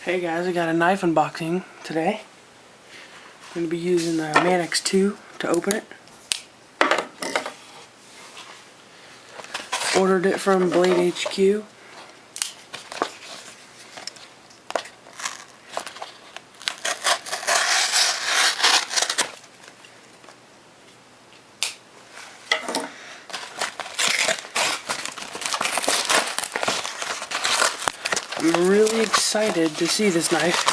Hey guys, I got a knife unboxing today. I'm going to be using the Manix 2 to open it. Ordered it from Blade HQ. I'm really excited to see this knife.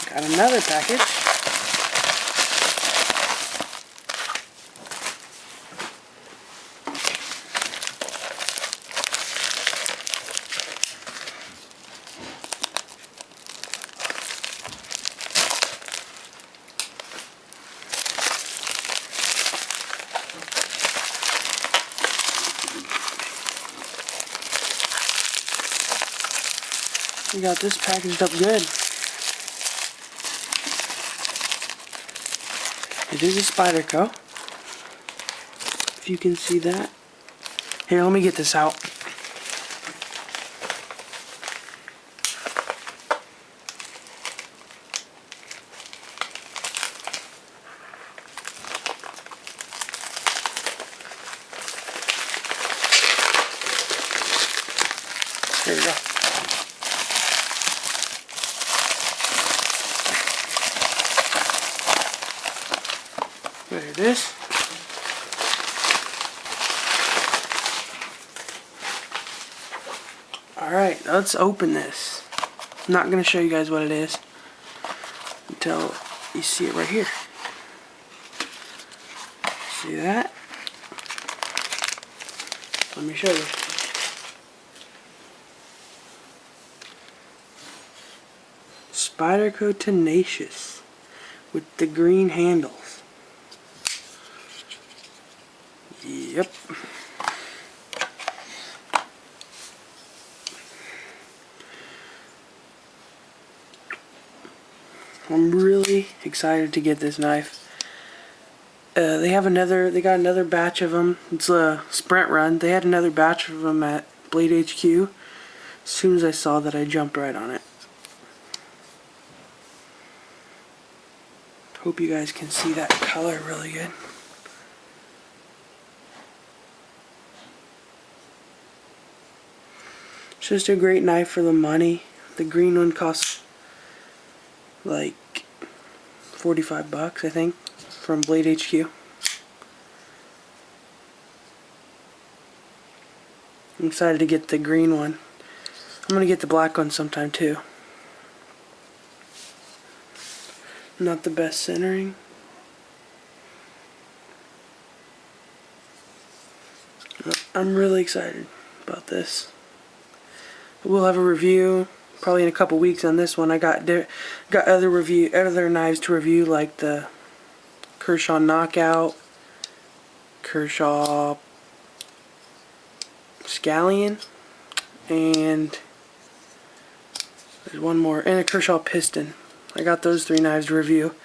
Got another package. We got this packaged up good. It is a Spyderco, if you can see that. Here, let me get this out. There you go. There it is. Alright, let's open this. I'm not going to show you guys what it is until you see it right here. See that? Let me show you. Spyderco Tenacious with the green handles. Yep. I'm really excited to get this knife. They got another batch of them. It's a sprint run. They had another batch of them at Blade HQ. As soon as I saw that, I jumped right on it. Hope you guys can see that color really good. It's just a great knife for the money. The green one costs like 45 bucks, I think, from Blade HQ. I'm excited to get the green one. I'm gonna get the black one sometime too. Not the best centering. I'm really excited about this. We'll have a review probably in a couple weeks on this one. I got other knives to review, like the Kershaw Knockout, Kershaw Scallion, and there's one more, and a Kershaw Piston. I got those 3 knives to review.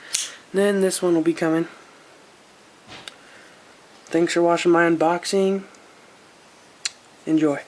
Then this one will be coming. Thanks for watching my unboxing. Enjoy.